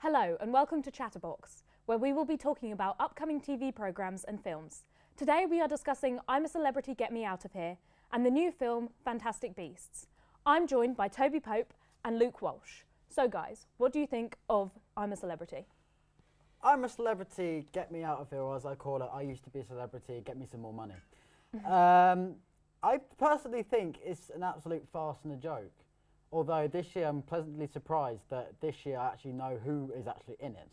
Hello and welcome to Chatterbox, where we will be talking about upcoming TV programmes and films. Today we are discussing I'm a Celebrity, Get Me Out of Here and the new film Fantastic Beasts. I'm joined by Toby Pope and Luke Walsh. So guys, what do you think of I'm a Celebrity? I'm a Celebrity, Get Me Out of Here, or as I call it, I used to be a celebrity, get me some more money. I personally think it's an absolute farce and a joke. Although this year I'm pleasantly surprised that this year I actually know who is actually in it.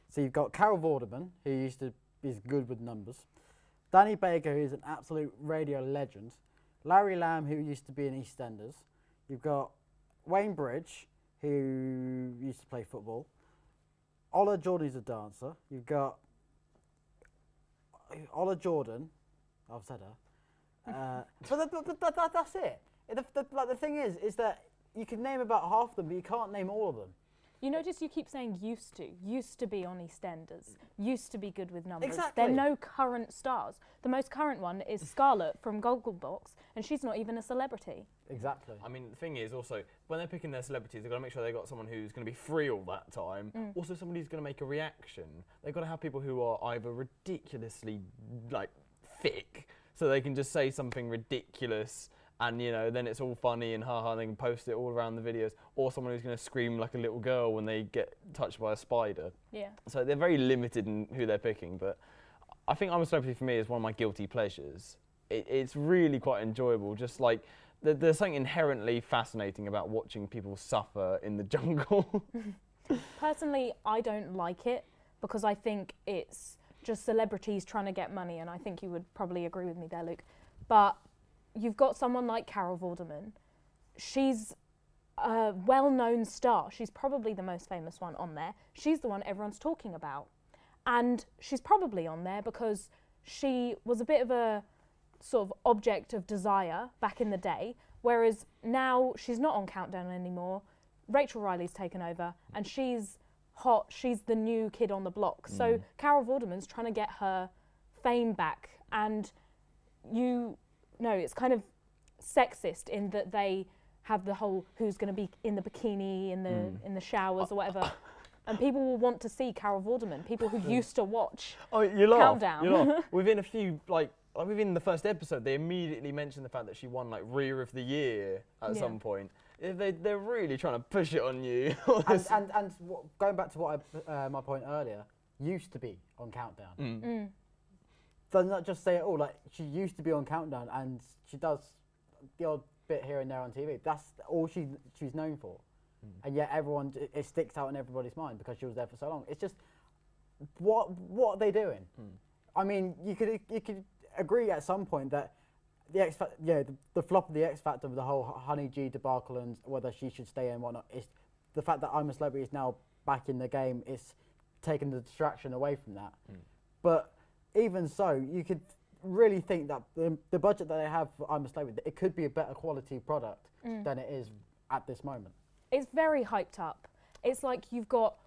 So you've got Carol Vorderman, who is good with numbers. Danny Baker, who is an absolute radio legend. Larry Lamb, who used to be in EastEnders. You've got Wayne Bridge, who used to play football. Ola Jordan's a dancer. You've got Ola Jordan. I've said her. But that's it. The thing is that you can name about half of them, but you can't name all of them. You notice you keep saying used to be on EastEnders, used to be good with numbers. Exactly. They're no current stars. The most current one is Scarlett from Gogglebox, and she's not even a celebrity. Exactly. I mean, the thing is also, when they're picking their celebrities, they've got to make sure they've got someone who's going to be free all that time. Also, somebody who's going to make a reaction. They've got to have people who are either ridiculously, thick, so they can just say something ridiculous, and then it's all funny and haha, and they can post it all around the videos, or someone who's going to scream like a little girl when they get touched by a spider. Yeah. So they're very limited in who they're picking, but I think I'm a Celebrity for me is one of my guilty pleasures. It's really quite enjoyable, just like there's something inherently fascinating about watching people suffer in the jungle. Personally, I don't like it because I think it's just celebrities trying to get money, and I think you would probably agree with me there, Luke. But you've got someone like Carol Vorderman. She's a well-known star. She's probably the most famous one on there. She's the one everyone's talking about. And she's probably on there because she was a bit of a sort of object of desire back in the day, whereas now she's not on Countdown anymore. Rachel Riley's taken over, and she's hot. She's the new kid on the block. So Carol Vorderman's trying to get her fame back, and no, it's kind of sexist in that they have the whole who's going to be in the bikini in the showers or whatever, and people will want to see Carol Vorderman. People who used to watch Countdown. You laugh. Within a few within the first episode, they immediately mentioned the fact that she won Rear of the Year at some point. They're really trying to push it on you. and going back to my point earlier, used to be on Countdown. Does not just say it all. She used to be on Countdown, and she does the odd bit here and there on TV. That's all she's known for, and yet it sticks out in everybody's mind because she was there for so long. It's just what are they doing? I mean, you could agree at some point that the flop of the X Factor with the whole Honey G debacle and whether she should stay and whatnot. Is the fact that I'm a Celebrity is now back in the game is taking the distraction away from that, but. Even so, you could really think that the budget that they have for I'm a Celebrity, it could be a better quality product than it is at this moment. It's very hyped up. It's like you've got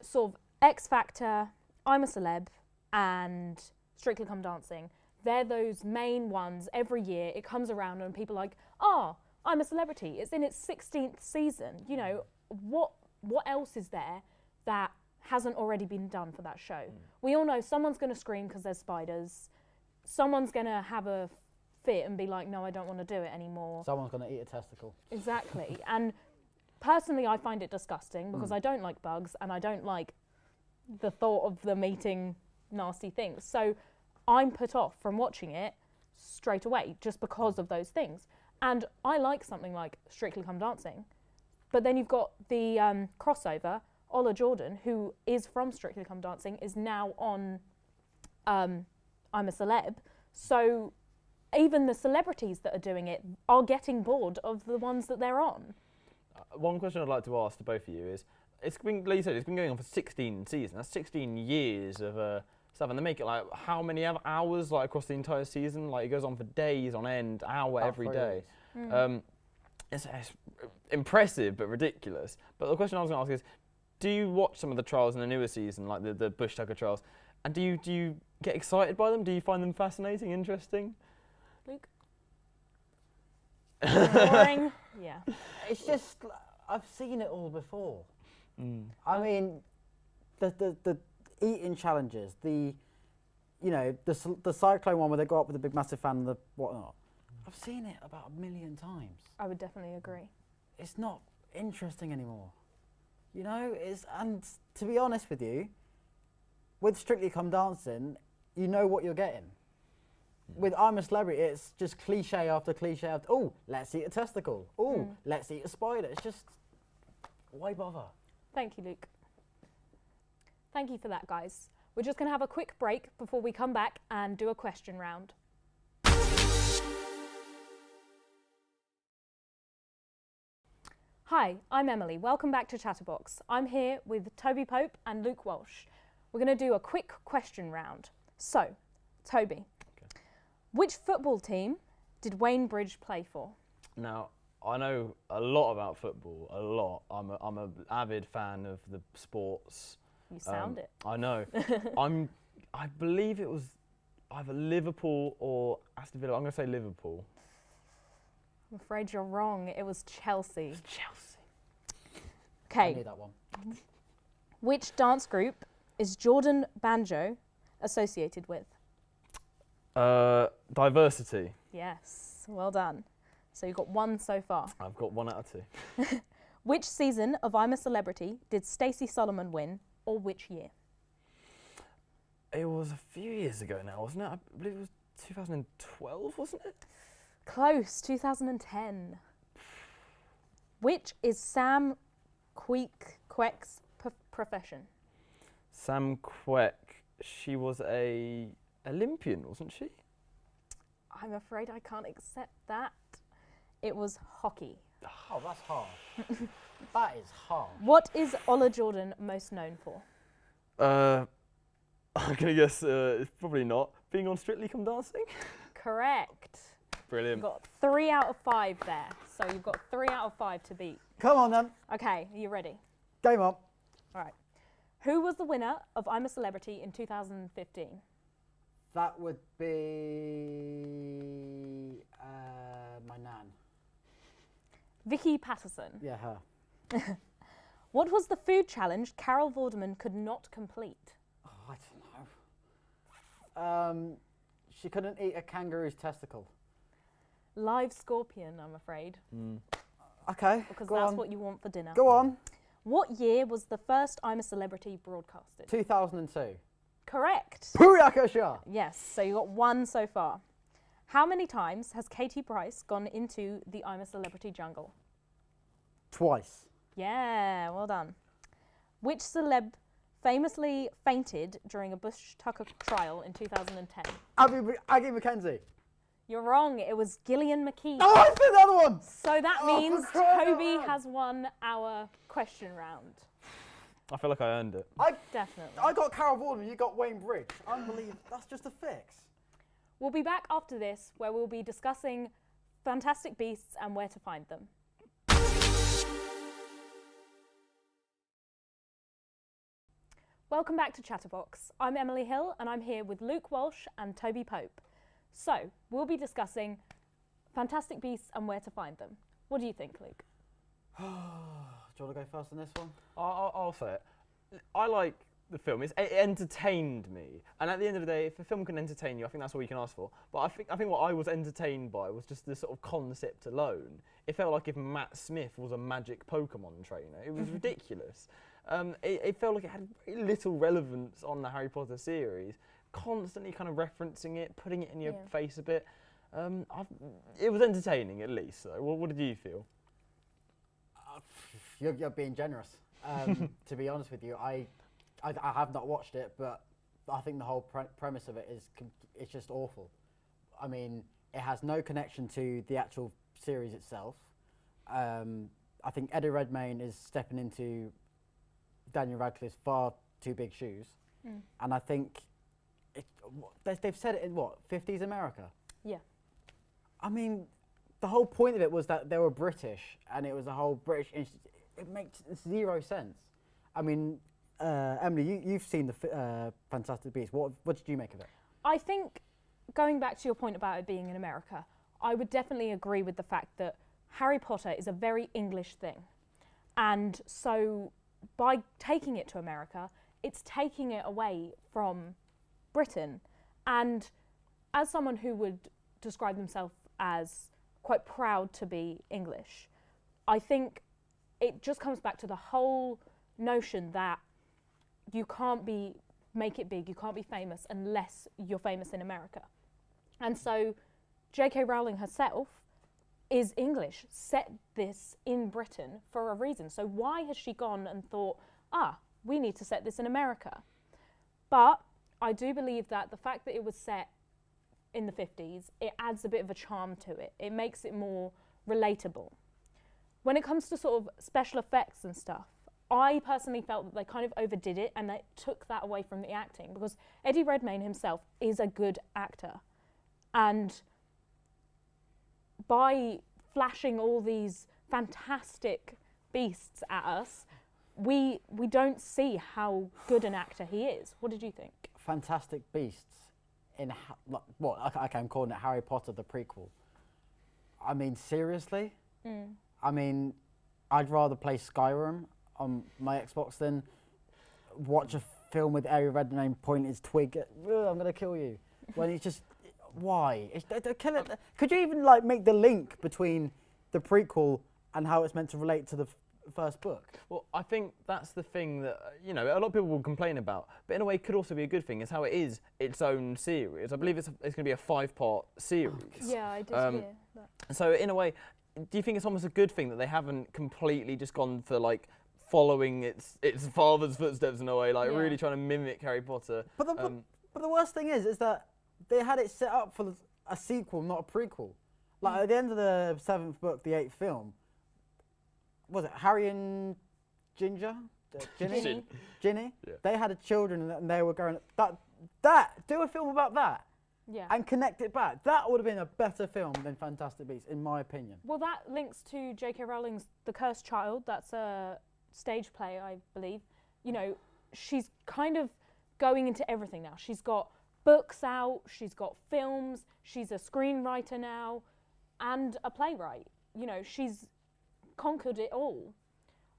sort of X Factor, I'm a Celeb, and Strictly Come Dancing. They're those main ones every year. It comes around and people are like, I'm a Celebrity. It's in its 16th season. What else is there that hasn't already been done for that show? We all know someone's going to scream because there's spiders. Someone's going to have a fit and be like, no, I don't want to do it anymore. Someone's going to eat a testicle. Exactly. And personally, I find it disgusting because I don't like bugs and I don't like the thought of them eating nasty things. So I'm put off from watching it straight away just because of those things. And I like something like Strictly Come Dancing. But then you've got the crossover. Ola Jordan, who is from Strictly Come Dancing, is now on I'm a Celeb. So even the celebrities that are doing it are getting bored of the ones that they're on. One question I'd like to ask to both of you is, it's been, like you said, it's been going on for 16 seasons. That's 16 years of stuff, and they make it how many hours across the entire season? It goes on for days on end, hour every day. It's impressive but ridiculous. But the question I was going to ask is, do you watch some of the trials in the newer season, like the Bush Tucker trials, and do you get excited by them? Do you find them fascinating, interesting? Luke? Boring? Yeah. It's just, I've seen it all before. I mean, the eating challenges, the cyclone one where they go up with a big massive fan and the whatnot. I've seen it about 1 million times. I would definitely agree. It's not interesting anymore. And to be honest with you, with Strictly Come Dancing, you know what you're getting. With I'm a Celebrity, it's just cliche after cliche after, oh, let's eat a testicle. Oh, let's eat a spider. It's just, why bother? Thank you, Luke. Thank you for that, guys. We're just going to have a quick break before we come back and do a question round. Hi, I'm Emily. Welcome back to Chatterbox. I'm here with Toby Pope and Luke Walsh. We're going to do a quick question round. So, Toby, which football team did Wayne Bridge play for? Now, I know a lot about football, a lot. I'm an avid fan of the sports. You sound it. I know. I believe it was either Liverpool or Aston Villa. I'm going to say Liverpool. I'm afraid you're wrong. It was Chelsea. Chelsea. I Okay. knew that one. Which dance group is Jordan Banjo associated with? Diversity. Yes. Well done. So you've got one so far. I've got 1 out of 2. Which season of I'm a Celebrity did Stacey Solomon win, or which year? It was a few years ago now, wasn't it? I believe it was 2012, wasn't it? Close, 2010. Which is Sam Queck's profession? Sam Queck. She was a Olympian, wasn't she? I'm afraid I can't accept that. It was hockey. Oh, that's hard. That is hard. What is Ola Jordan most known for? I'm going to guess it's probably not. Being on Strictly Come Dancing? Correct. Brilliant. You've got 3 out of 5 there. So you've got 3 out of 5 to beat. Come on then. Okay, are you ready? Game on. All right. Who was the winner of I'm a Celebrity in 2015? That would be my nan. Vicky Patterson. Yeah, her. What was the food challenge Carol Vorderman could not complete? Oh, I don't know. She couldn't eat a kangaroo's testicle. Live scorpion, I'm afraid. Okay, Because go that's on. what you want for dinner. Go on. What year was the first I'm a Celebrity broadcasted? 2002. Correct. Pooyakasha! Yes, so you got 1 so far. How many times has Katie Price gone into the I'm a Celebrity jungle? Twice. Yeah, well done. Which celeb famously fainted during a Bush Tucker trial in 2010? Aggie McKenzie. You're wrong, it was Gillian McKee. Oh, I said the other one! So that Oh, means for crying out Toby loud. has won our question round. I feel like I earned it. Definitely. I got Carol Vorderman, you got Wayne Bridge. Unbelievable. That's just a fix. We'll be back after this where we'll be discussing fantastic beasts and where to find them. Welcome back to Chatterbox. I'm Emily Hill and I'm here with Luke Walsh and Toby Pope. So, we'll be discussing fantastic beasts and where to find them. What do you think, Luke? Do you want to go first on this one? I'll say it. I like the film. It entertained me. And at the end of the day, if a film can entertain you, I think that's all you can ask for. But I think what I was entertained by was just the sort of concept alone. It felt like if Matt Smith was a magic Pokemon trainer. It was ridiculous. It felt like it had very little relevance on the Harry Potter series. Constantly kind of referencing it, putting it in your face a bit. It was entertaining, at least. So, what did you feel? You're being generous. To be honest with you, I have not watched it, but I think the whole premise of it is it's just awful. I mean, it has no connection to the actual series itself. I think Eddie Redmayne is stepping into Daniel Radcliffe's far too big shoes, and I think they've said it in 50s America. Yeah. I mean, the whole point of it was that they were British, and it was a whole British institute. It makes zero sense. I mean, Emily, you've seen the Fantastic Beasts. What did you make of it? I think, going back to your point about it being in America, I would definitely agree with the fact that Harry Potter is a very English thing. And so by taking it to America, it's taking it away from Britain. And as someone who would describe themselves as quite proud to be English, I think it just comes back to the whole notion that you can't make it big, you can't be famous unless you're famous in America. And so J.K. Rowling herself is English, set this in Britain for a reason. So why has she gone and thought, we need to set this in America? But I do believe that the fact that it was set in the 50s, it adds a bit of a charm to it. It makes it more relatable. When it comes to sort of special effects and stuff, I personally felt that they kind of overdid it and they took that away from the acting, because Eddie Redmayne himself is a good actor. And by flashing all these fantastic beasts at us, we don't see how good an actor he is. What did you think? Fantastic beasts in I'm calling it Harry Potter the prequel. I mean, seriously? I mean, I'd rather play Skyrim on my Xbox than watch a film with Eddie Redmayne pointing his twig at, I'm gonna kill you. When it's just, why? Could you even like make the link between the prequel and how it's meant to relate to the first book? Well, I think that's the thing that, a lot of people will complain about, but in a way could also be a good thing, is how it is its own series. I believe it's going to be a 5-part series. Yeah, I did hear that. So in a way, do you think it's almost a good thing that they haven't completely just gone for like following its father's footsteps in a way, like really trying to mimic Harry Potter? But the worst thing is that they had it set up for a sequel, not a prequel. Like at the end of the 7th book, the 8th film, was it Harry and Ginger? Ginny? Ginny? Yeah. They had children and they were going, do a film about that. Yeah. And connect it back. That would have been a better film than Fantastic Beasts, in my opinion. Well, that links to J.K. Rowling's The Cursed Child. That's a stage play, I believe. She's kind of going into everything now. She's got books out, she's got films, she's a screenwriter now, and a playwright. She's conquered it all.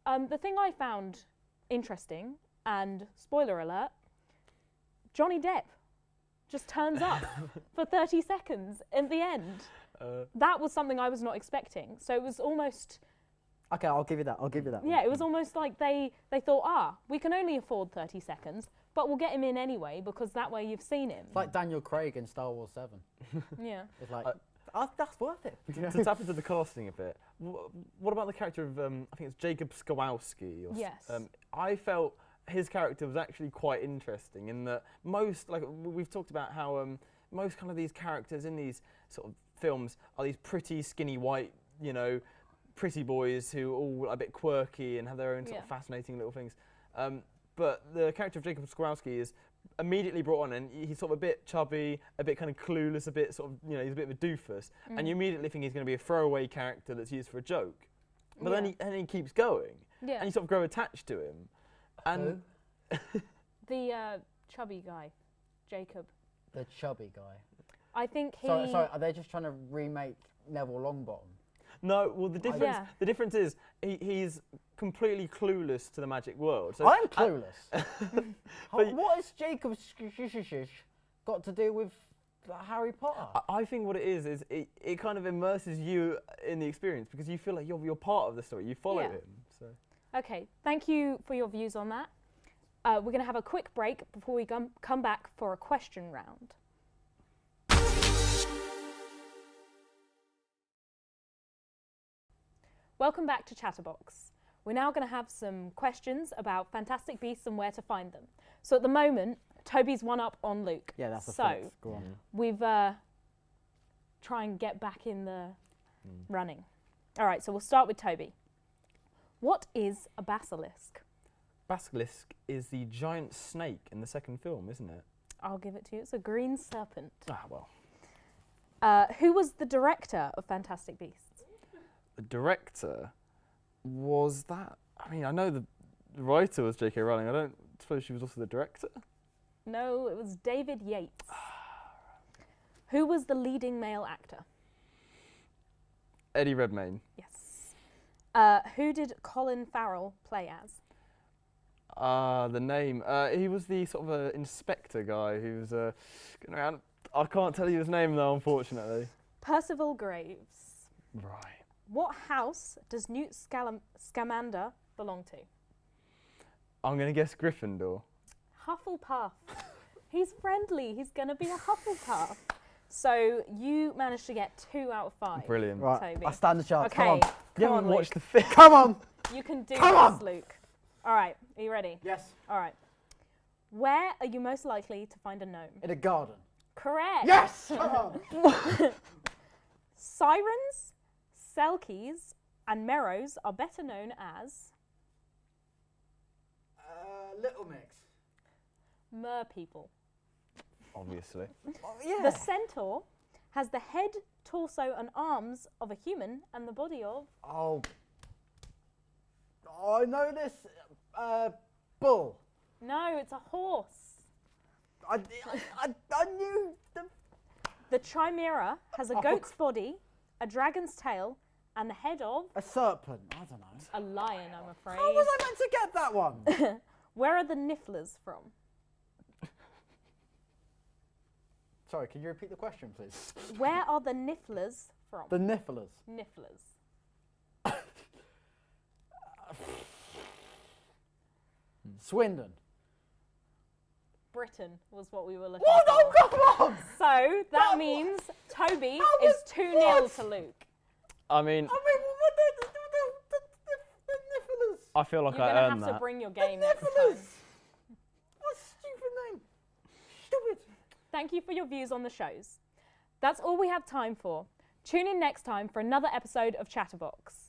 The thing I found interesting, and spoiler alert, Johnny Depp just turns up for 30 seconds at the end. That was something I was not expecting. So it was almost... Okay, I'll give you that. Yeah, it was almost like they thought, we can only afford 30 seconds, but we'll get him in anyway, because that way you've seen him. It's like Daniel Craig in Star Wars 7. Yeah. It's like, that's worth it. To tap into the casting a bit, what about the character of, I think it's Jacob Skowalski? Yes. I felt his character was actually quite interesting in that most, like we've talked about how most kind of these characters in these sort of films are these pretty skinny white, pretty boys who are all a bit quirky and have their own sort of fascinating little things. But the character of Jacob Skowalski is immediately brought on, and he's sort of a bit chubby, a bit kind of clueless, a bit sort of, he's a bit of a doofus, and you immediately think he's going to be a throwaway character that's used for a joke. But then he keeps going, and you sort of grow attached to him. And the chubby guy, Jacob. The chubby guy. I think he... Sorry, are they just trying to remake Neville Longbottom? No, well the difference is he's completely clueless to the magic world. So I'm clueless. What has Jacob got to do with Harry Potter? I think what it is it kind of immerses you in the experience, because you feel like you're part of the story. You follow him. So. Okay, thank you for your views on that. We're going to have a quick break before we come back for a question round. Welcome back to Chatterbox. We're now going to have some questions about Fantastic Beasts and where to find them. So at the moment, Toby's one up on Luke. Yeah, that's a so fix. Go on. We've try and get back in the running. All right, so we'll start with Toby. What is a basilisk? Basilisk is the giant snake in the second film, isn't it? I'll give it to you. It's a green serpent. Ah, well. Who was the director of Fantastic Beasts? The director was that... I mean, I know the writer was J.K. Rowling. I don't suppose she was also the director? No, it was David Yates. Who was the leading male actor? Eddie Redmayne. Yes. Who did Colin Farrell play as? The name. He was the sort of inspector guy who was going around. I can't tell you his name though, unfortunately. Percival Graves. Right. What house does Newt Scamander belong to? I'm going to guess Gryffindor. Hufflepuff. He's friendly. He's going to be a Hufflepuff. So you managed to get 2 out of 5. Brilliant. Right, Toby. I stand a chance. Okay. Come on. You Come haven't on, watched Luke. the film. Come on. You can do Come this, on. Luke. All right. Are you ready? Yes. All right. Where are you most likely to find a gnome? In a garden. Correct. Yes. Come on. Sirens, Selkies, and Merrows are better known as Little Mix. mer people. Obviously. Oh, yeah. The centaur has the head, torso, and arms of a human and the body of. Oh. I know this. Bull. No, it's a horse. I knew the. The chimera has a goat's body, a dragon's tail, and the head of A serpent. I don't know. a lion, I'm afraid. How was I meant to get that one? Where are the nifflers from? Sorry, can you repeat the question, please? Where are the nifflers from? The Nifflers. Nifflers. Swindon. Britain was what we were looking What? for. Oh, come on! So that means Toby How is was- 2-0 what? to Luke. I mean, I mean, what the Nifflers? I feel like You're I going to earned have to that. bring your The game next time. Nifflers! What a stupid name. Stupid. Thank you for your views on the shows. That's all we have time for. Tune in next time for another episode of Chatterbox.